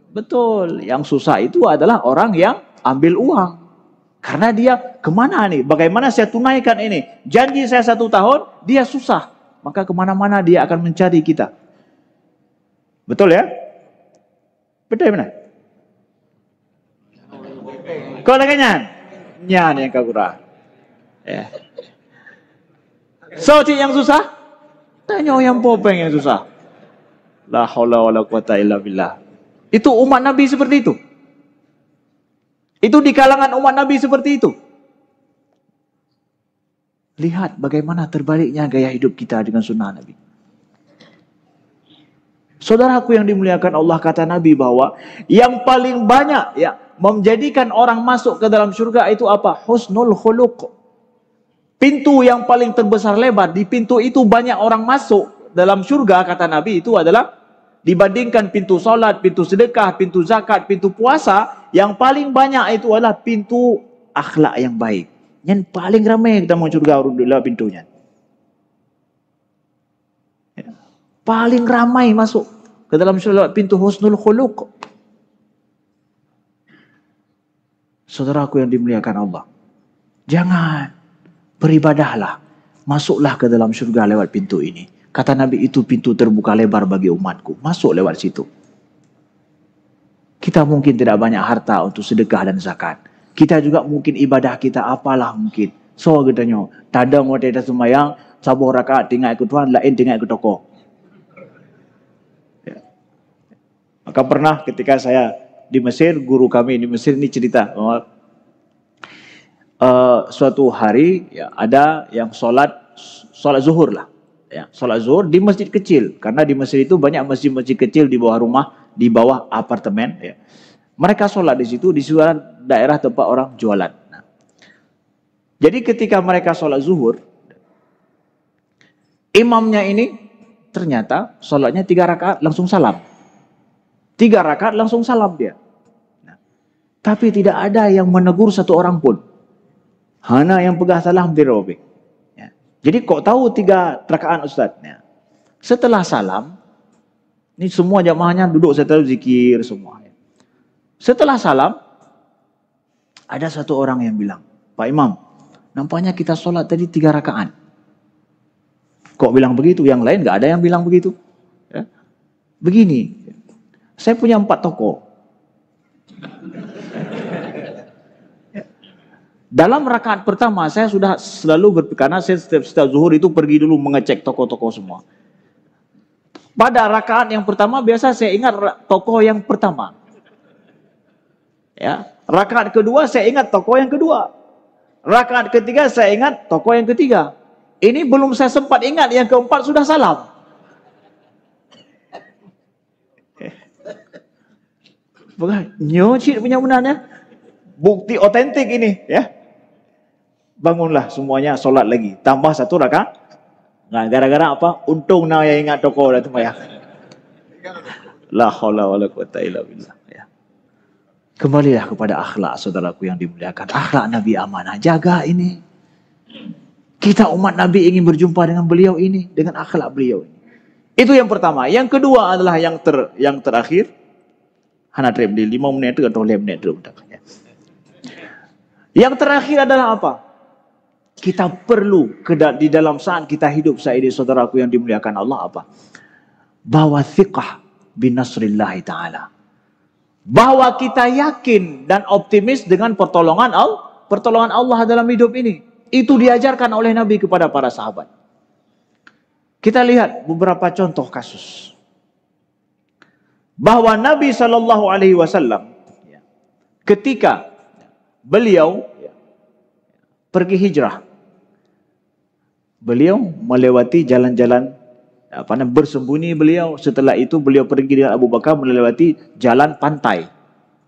Betul, yang susah itu adalah orang yang ambil uang. Karena dia kemana nih? Bagaimana saya tunaikan ini? Janji saya 1 tahun, dia susah. Maka kemana-mana dia akan mencari kita. Betul ya? Betul benar? Kau lagi nyan? Nyan yang kau kurang. Ya. So, yang susah? Tanya yang popeng yang susah. La haula wala quwata illa billah. Itu umat Nabi seperti itu. Itu di kalangan umat Nabi seperti itu. Lihat bagaimana terbaliknya gaya hidup kita dengan sunnah Nabi. Saudaraku yang dimuliakan Allah, kata Nabi bahwa yang paling banyak ya menjadikan orang masuk ke dalam surga itu apa? Husnul khuluq. Pintu yang paling terbesar lebar, di pintu itu banyak orang masuk dalam surga, kata Nabi, itu adalah dibandingkan pintu salat, pintu sedekah, pintu zakat, pintu puasa, yang paling banyak itu adalah pintu akhlak yang baik. Yang paling ramai kita mau surga adalah pintunya. Ya. Paling ramai masuk ke dalam surga pintu husnul khuluq. Saudaraku yang dimuliakan Allah, jangan, beribadahlah, masuklah ke dalam surga lewat pintu ini. Kata Nabi, itu pintu terbuka lebar bagi umatku. Masuk lewat situ. Kita mungkin tidak banyak harta untuk sedekah dan zakat. Kita juga mungkin ibadah kita apalah mungkin. So katanya, tadang waktu kita semayang, sabuh rakaat tinggal ikut Tuhan, lain tinggal ikut toko. Ya. Maka pernah ketika saya di Mesir, guru kami di Mesir ini cerita bahwa suatu hari ya, ada yang sholat zuhur lah. Ya, sholat zuhur di masjid kecil, karena di Mesir itu banyak masjid-masjid kecil di bawah rumah, di bawah apartemen. Ya. Mereka sholat di situ, di daerah tempat orang jualan. Nah, jadi ketika mereka sholat zuhur, imamnya ini ternyata sholatnya 3 rakaat langsung salam. 3 rakaat langsung salam dia. Nah, tapi tidak ada yang menegur satu orang pun. Hana yang pegang salam dirobek. Jadi kok tahu 3 rakaat Ustaz? Ya. Setelah salam, ini semua jamaahnya duduk setelah zikir semua. Setelah salam, ada satu orang yang bilang, Pak Imam, nampaknya kita sholat tadi 3 rakaat. Kok bilang begitu? Yang lain nggak ada yang bilang begitu. Ya. Begini, saya punya 4 toko. Dalam rakaat pertama saya sudah selalu karena saya setiap zuhur itu pergi dulu mengecek toko-toko semua. Pada rakaat yang pertama biasa saya ingat toko yang pertama. Ya, rakaat kedua saya ingat toko yang kedua. Rakaat ketiga saya ingat toko yang ketiga. Ini belum saya sempat ingat yang keempat sudah salam. Bukan nyocit punya benarnya. Bukti otentik ini, ya. Bangunlah semuanya sholat lagi. Tambah 1 rakaat. Nah, gara-gara apa? Untung na yang ingat toko dah tu maya. La haula wala quwata illa billah. Ya. Kembalilah kepada akhlak, saudaraku yang dimuliakan. Akhlak Nabi amanah. Jaga ini. Kita umat Nabi ingin berjumpa dengan beliau ini, dengan akhlak beliau ini. Itu yang pertama. Yang kedua adalah yang terakhir. Hana trip di 5 menit atau 5 menit dulu. Yang terakhir adalah apa? Kita perlu di dalam saat kita hidup saat ini, saudaraku yang dimuliakan Allah, apa? Bahwa thiqah binasrillahi ta'ala. Bahwa kita yakin dan optimis dengan pertolongan Allah dalam hidup ini. Itu diajarkan oleh Nabi kepada para sahabat. Kita lihat beberapa contoh kasus. Bahwa Nabi SAW ketika beliau pergi hijrah, beliau melewati jalan-jalan bersembunyi beliau. Setelah itu beliau pergi dengan Abu Bakar melewati jalan pantai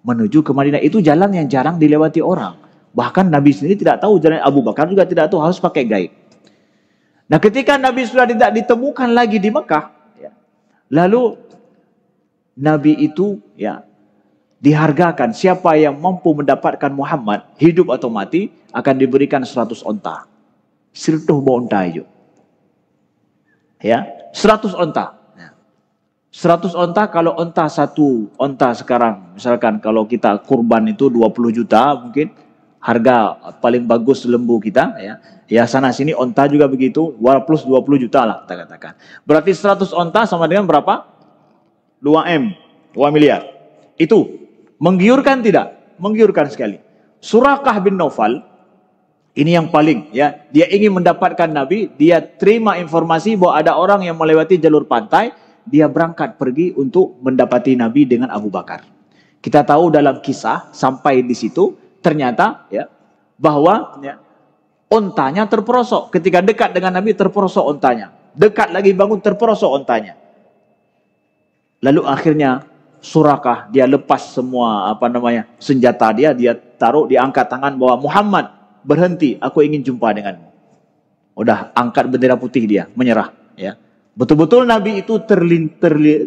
menuju ke Madinah. Itu jalan yang jarang dilewati orang. Bahkan Nabi sendiri tidak tahu, jalan Abu Bakar juga tidak tahu, harus pakai gaib. Nah, ketika Nabi sudah tidak ditemukan lagi di Mekah, lalu Nabi itu dihargakan. Siapa yang mampu mendapatkan Muhammad, hidup atau mati, akan diberikan 100 onta. 100 onta itu. 100 onta. 100 onta, kalau satu onta sekarang, misalkan kalau kita kurban itu 20 juta mungkin, harga paling bagus lembu kita, sana sini onta juga begitu, plus 20 juta lah kita katakan. Berarti 100 onta sama dengan berapa? 2 miliar. Itu menggiurkan tidak? Menggiurkan sekali. Suraqah bin Naufal, ini yang paling, dia ingin mendapatkan Nabi, dia terima informasi bahwa ada orang yang melewati jalur pantai, dia berangkat pergi untuk mendapati Nabi dengan Abu Bakar. Kita tahu dalam kisah sampai di situ, ternyata bahwa ontanya terperosok. Ketika dekat dengan Nabi, terperosok ontanya. Dekat lagi bangun, terperosok ontanya. Lalu akhirnya Suraqah, dia lepas semua senjata dia taruh, dia angkat tangan bahwa Muhammad, berhenti, aku ingin jumpa denganmu. Udah angkat bendera putih, dia menyerah. Betul-betul Nabi itu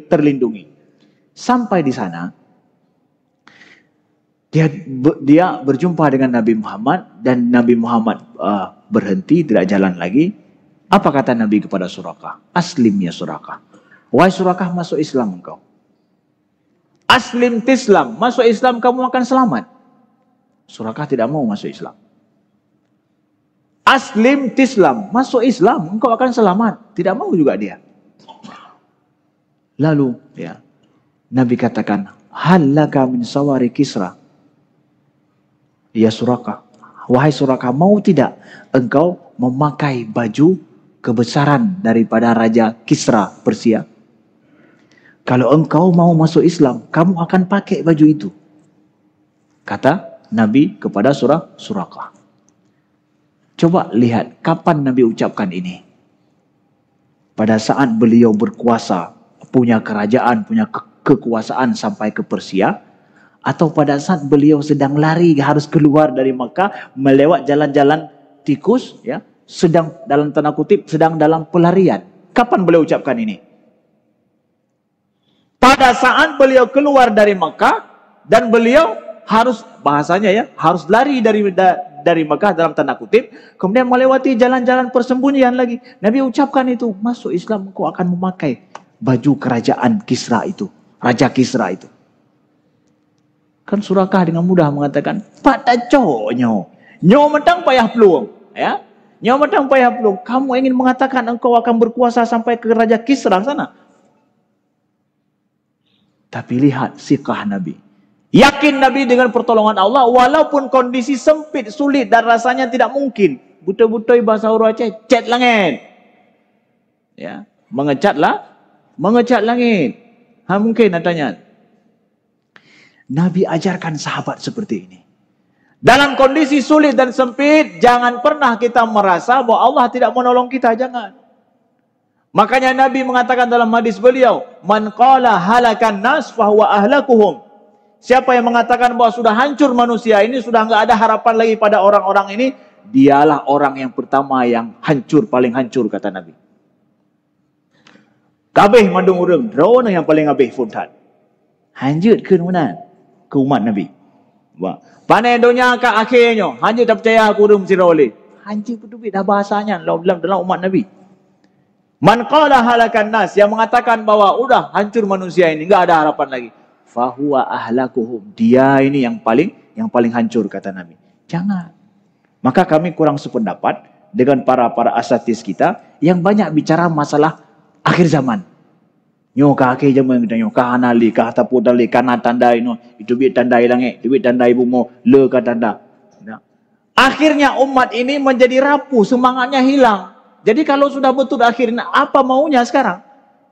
terlindungi. Sampai di sana, dia berjumpa dengan Nabi Muhammad, dan Nabi Muhammad berhenti, tidak jalan lagi. Apa kata Nabi kepada Suraqah? Aslim ya Suraqah. Wahai Suraqah, masuk Islam engkau. Aslim tislam, masuk Islam kamu akan selamat. Suraqah tidak mau masuk Islam. Aslim tislam, masuk Islam engkau akan selamat. Tidak mau juga dia. Lalu Nabi katakan, hal laka min sawari Kisra. Ya Suraqah, wahai Suraqah, mau tidak engkau memakai baju kebesaran daripada Raja Kisra Persia? Kalau engkau mau masuk Islam, kamu akan pakai baju itu. Kata Nabi kepada Suraqah. Coba lihat, kapan Nabi ucapkan ini? Pada saat beliau berkuasa, punya kerajaan, punya kekuasaan sampai ke Persia, atau pada saat beliau sedang lari, harus keluar dari Makkah, melewat jalan-jalan tikus, sedang dalam tanda kutip, sedang dalam pelarian. Kapan beliau ucapkan ini? Pada saat beliau keluar dari Makkah, dan beliau harus, bahasanya harus lari dari Makkah dalam tanda kutip, kemudian melewati jalan-jalan persembunyian lagi. Nabi ucapkan itu, masuk Islam engkau akan memakai baju kerajaan Kisra itu, Raja Kisra itu. Kan Suraqah dengan mudah mengatakan, Pak Taco nyo metang payah peluang, nyo metang payah peluang. Kamu ingin mengatakan engkau akan berkuasa sampai ke Raja Kisra sana? Tapi lihat sikah Nabi. Yakin Nabi dengan pertolongan Allah, walaupun kondisi sempit, sulit, dan rasanya tidak mungkin. Buta-buta bahasa huruf Aceh, cat langit. Mengecat langit. Mungkin katanya. Nabi ajarkan sahabat seperti ini. Dalam kondisi sulit dan sempit, jangan pernah kita merasa bahwa Allah tidak menolong kita, jangan. Makanya Nabi mengatakan dalam hadis beliau, man qala halakan nas fahuwa ahlakuhum. Siapa yang mengatakan bahwa sudah hancur manusia ini, sudah enggak ada harapan lagi pada orang-orang ini, dialah orang yang pertama yang hancur, paling hancur, kata Nabi. Kabeh mandung urang, drone yang paling abeh funtat. Hancur ke mana? Ke umat Nabi. Panai dunia ke akhirnya. Hanya tak percaya aku dah mesti roleh. Hanya berdubit dah bahasanya dalam umat Nabi. Man qala halakan nas, yang mengatakan bahwa udah hancur manusia ini, enggak ada harapan lagi. Fahuwa ahlakuhum, dia ini yang paling hancur kata Nabi. Jangan. Maka kami kurang sependapat dengan para asatidz kita yang banyak bicara masalah akhir zaman. Nyo ka akhir zaman kita nyo ka anali ka tapudali kana tandai no itu bi tandai langit, itu bi tandai bungo le ka tanda. Akhirnya umat ini menjadi rapuh, semangatnya hilang. Jadi kalau sudah betul akhirnya apa maunya sekarang?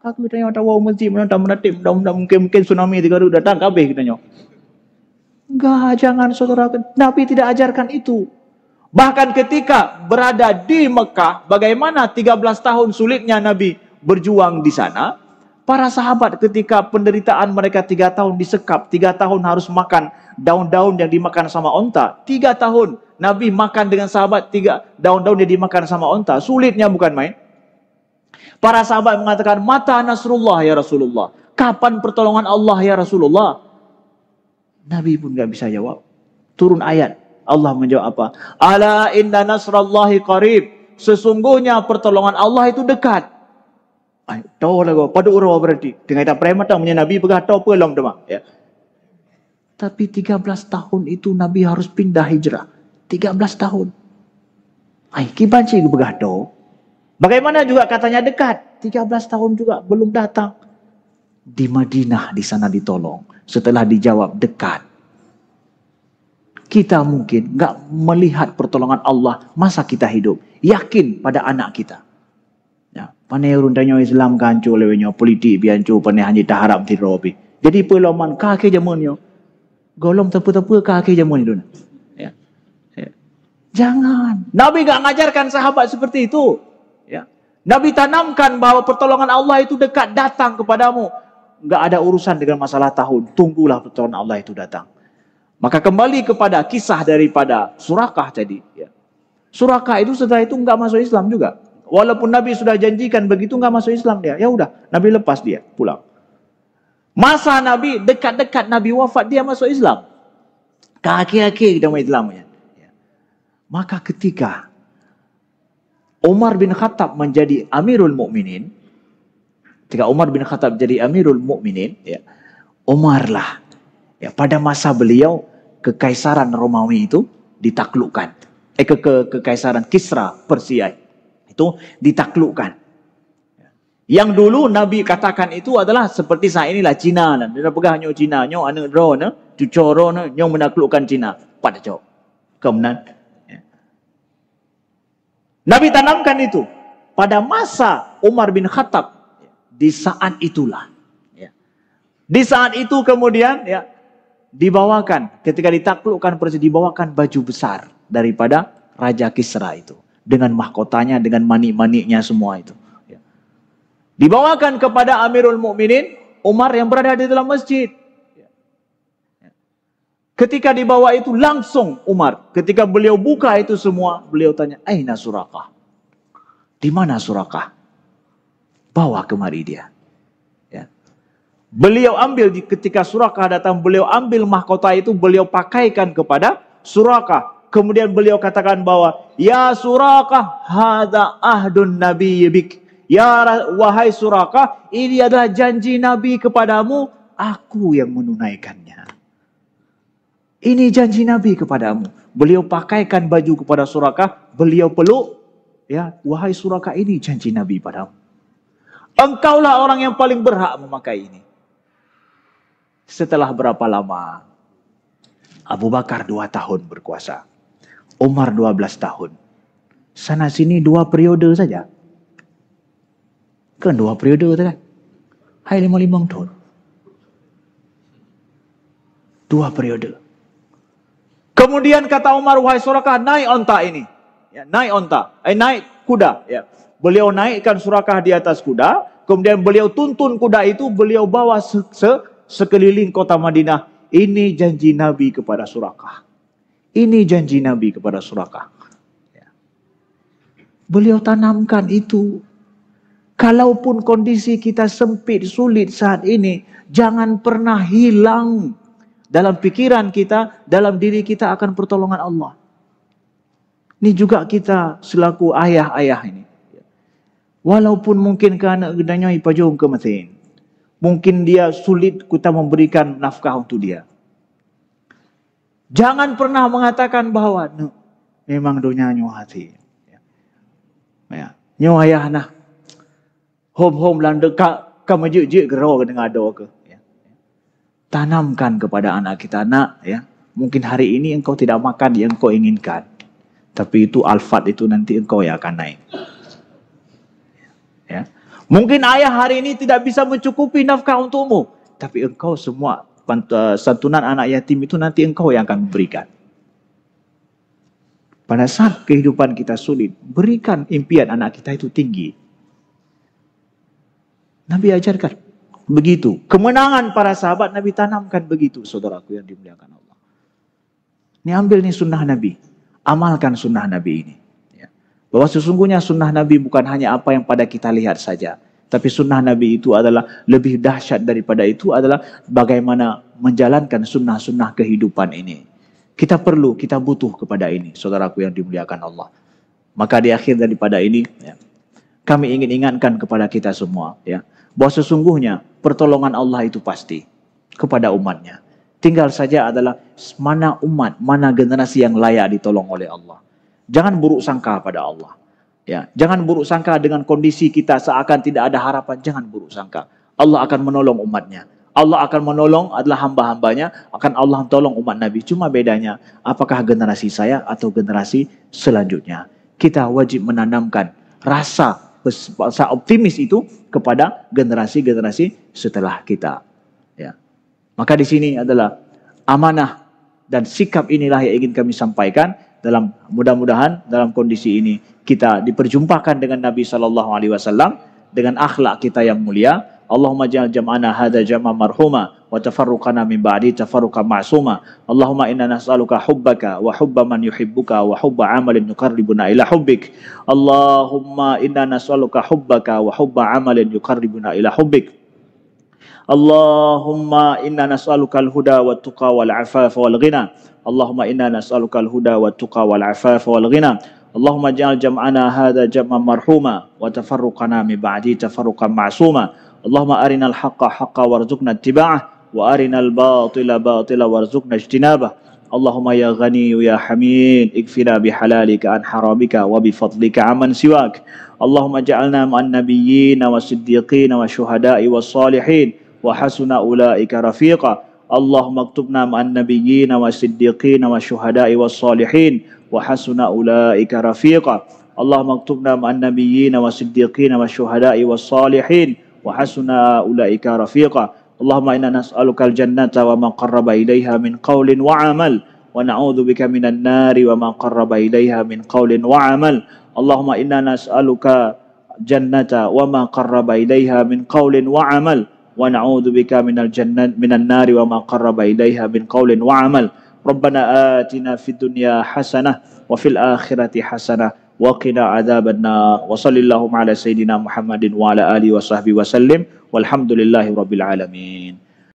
Aku tanya tahu masjid menonton menatip, mungkin tsunami di Garut datang kabeh kitanya. Enggak, jangan saudara. Nabi tidak ajarkan itu. Bahkan ketika berada di Mekah, bagaimana 13 tahun sulitnya Nabi berjuang di sana. Para sahabat ketika penderitaan mereka 3 tahun disekap, 3 tahun harus makan daun-daun yang dimakan sama onta. 3 tahun Nabi makan dengan sahabat 3 daun-daun yang dimakan sama onta. Sulitnya bukan main. Para sahabat mengatakan, mata nasrullah ya Rasulullah. Kapan pertolongan Allah ya Rasulullah? Nabi pun enggak bisa jawab. Turun ayat. Allah menjawab apa? Ala inna nasrallahi qarib. Sesungguhnya pertolongan Allah itu dekat. Ay, tahu lah kau, pada urau berarti. Dengan tak premat punya Nabi pegang tahu pelong demang. Ya. Tapi 13 tahun itu Nabi harus pindah hijrah. 13 tahun. Ay, kibanci ke pegang tahu. Bagaimana juga katanya dekat. 13 tahun juga belum datang. Di Madinah di sana ditolong. Setelah dijawab dekat. Kita mungkin enggak melihat pertolongan Allah masa kita hidup. Yakin pada anak kita. Ya, panai urun tanya Islam kancu lewenya politik biancu panai hanya taharap tirobi. Jadi peloman kaki jamunnya. Golong tepu-tepu kaki jamun itu. Ya. Ya. Jangan. Nabi enggak ngajarkan sahabat seperti itu. Ya. Nabi tanamkan bahwa pertolongan Allah itu dekat datang kepadamu. Enggak ada urusan dengan masalah tahun. Tunggulah pertolongan Allah itu datang. Maka kembali kepada kisah daripada Surakah tadi. Ya. Surakah itu setelah itu enggak masuk Islam juga. Walaupun Nabi sudah janjikan begitu enggak masuk Islam dia. Ya udah, Nabi lepas dia pulang. Masa Nabi dekat-dekat Nabi wafat dia masuk Islam. Kaki-kaki kita masuk Islam. Ya. Maka ketika Umar bin Khattab menjadi Amirul Mukminin, ketika Umar bin Khattab jadi Amirul Mukminin, ya, Umar lah. Ya, pada masa beliau kekaisaran Romawi itu ditaklukkan. Kekaisaran Kisra Persia itu ditaklukkan. Yang dulu Nabi katakan itu adalah seperti saat inilah Cina. Dia pegang nyo Cina, nyo anu drone, cucoro nyo menaklukkan Cina. Pada jawab. Kemudian ya. Nabi tanamkan itu pada masa Umar bin Khattab. Di saat itulah. Ya. Di saat itu kemudian ya dibawakan ketika ditaklukkan Persia dibawakan baju besar daripada Raja Kisra itu. Dengan mahkotanya, dengan manik-maniknya semua itu. Ya. Dibawakan kepada Amirul Mukminin Umar yang berada di dalam masjid. Ya. Ya. Ketika dibawa itu langsung Umar. Ketika beliau buka itu semua, beliau tanya, Aina Surakah? Di mana Surakah? Bawa kemari dia. Ya. Beliau ambil, ketika Surakah datang, beliau ambil mahkota itu, beliau pakaikan kepada Surakah. Kemudian beliau katakan bahwa, ya Surakah, hadza ahdun Nabi bik. Ya wahai Surakah, ini adalah janji Nabi kepadamu, aku yang menunaikannya. Ini janji Nabi kepadamu. Beliau pakaikan baju kepada Surakah, beliau peluk, ya wahai Surakah, ini janji Nabi padamu. Engkaulah orang yang paling berhak memakai ini. Setelah berapa lama? Abu Bakar 2 tahun berkuasa. Umar 12 tahun. Sana sini 2 periode saja. Kan 2 periode kan? Hai 55 tahun. 2 periode. Kemudian kata Umar, wahai Surakah, naik onta ini. Ya, naik onta. Naik kuda. Ya. Beliau naikkan Surakah di atas kuda. Kemudian beliau tuntun kuda itu. Beliau bawa sekeliling kota Madinah. Ini janji Nabi kepada Surakah. Ini janji Nabi kepada Surakah. Ya. Beliau tanamkan itu. Kalaupun kondisi kita sempit, sulit saat ini, jangan pernah hilang dalam pikiran kita, dalam diri kita akan pertolongan Allah. Ini juga kita selaku ayah-ayah ini. Walaupun mungkin anak gedanya ipajong kematin, mungkin dia sulit kita memberikan nafkah untuk dia. Jangan pernah mengatakan bahwa memang dunia nyu hati. Ya. Nyu ayah nah. Hom landa ka majik-jik gero dengan ado ke. Ya. Tanamkan kepada anak kita, nak, ya. Mungkin hari ini engkau tidak makan yang engkau inginkan. Tapi itu alfat itu nanti engkau yang akan naik. Ya. Mungkin ayah hari ini tidak bisa mencukupi nafkah untukmu. Tapi engkau semua santunan anak yatim itu nanti engkau yang akan memberikan. Pada saat kehidupan kita sulit, berikan impian anak kita itu tinggi. Nabi ajarkan begitu. Kemenangan para sahabat Nabi tanamkan begitu, saudaraku yang dimuliakan Allah. Ini ambil nih sunnah Nabi. Amalkan sunnah Nabi ini. Ya. Bahwa sesungguhnya sunnah Nabi bukan hanya apa yang pada kita lihat saja. Tapi sunnah Nabi itu adalah lebih dahsyat daripada itu adalah bagaimana menjalankan sunnah-sunnah kehidupan ini. Kita perlu, kita butuh kepada ini, saudaraku yang dimuliakan Allah. Maka di akhir daripada ini, ya, kami ingin ingatkan kepada kita semua, ya, bahwa sesungguhnya pertolongan Allah itu pasti kepada umatnya. Tinggal saja adalah mana umat, mana generasi yang layak ditolong oleh Allah. Jangan buruk sangka pada Allah. Ya, jangan buruk sangka dengan kondisi kita seakan tidak ada harapan. Jangan buruk sangka. Allah akan menolong umatnya. Allah akan menolong adalah hamba-hambanya. Akan Allah tolong umat Nabi. Cuma bedanya, apakah generasi saya atau generasi selanjutnya. Kita wajib menanamkan rasa optimis itu kepada generasi-generasi setelah kita. Ya. Maka di sini adalah amanah dan sikap inilah yang ingin kami sampaikan dalam mudah-mudahan dalam kondisi ini kita diperjumpakan dengan Nabi SAW dengan akhlak kita yang mulia. Allahumma ja'al jam'ana hadza jam'an marhuma wa tafarruqana min ba'di tafarruqan ma'suma. Allahumma inna nas'aluka hubbaka wa hubba man yuhibbuka wa hubba 'amalin yuqarribuna ila hubbik. Allahumma inna nas'aluka hubbaka wa hubba 'amalin yuqarribuna ila hubbik. Allahumma inna nas'alukal huda wat tuqa wal afafa wal ghina. Allahumma inna nas'alukal huda wat tuqa wal afafa wal ghina. Allahumma ja'al jam'ana hadza jam'an marhuma wa tafarruqana min ba'di tafarruqan ma'suma. Allahumma arinal haqqa haqqan warzuqna ittiba'ah wa arinal batila batila warzuqna ijtinabah. Allahumma ya ghani ya hamid ikfina bihalalika an haramika wa bifadlika amman siwak. Allahumma ja'alna ma'an nabiyyin wa siddiqin wa syuhada'i was salihin wa hasuna ulaika rafiqa. Allahumma aktubna ma'an nabiyyin wa siddiqin wa syuhada'i was salihin wa hasuna ulaika rafiqa. Allahumma aktubna ma'an nabiyyin wa siddiqin wa syuhada'i was salihin wa hasuna ulaika rafiqa. Allahumma inna nas'alukal jannata wa ma qarraba ilaiha min qawlin wa amal wa na'udzu bika minan nari wa ma qarraba ilaiha min qawlin wa amal. Allahumma inna nas'aluka jannata wa ma qarraba ilaiha min qawlin wa amal wa na'udzu bika minal jannati minan nari wa ma qarraba ilaiha min qawlin wa amal. Rabbana atina fid dunya hasanah wa fil akhirati hasanah wa qina adzabannar. Wa sallallahu ala sayidina Muhammadin wa ala alihi wa sahbihi wa sallim. Walhamdulillahi rabbil alamin.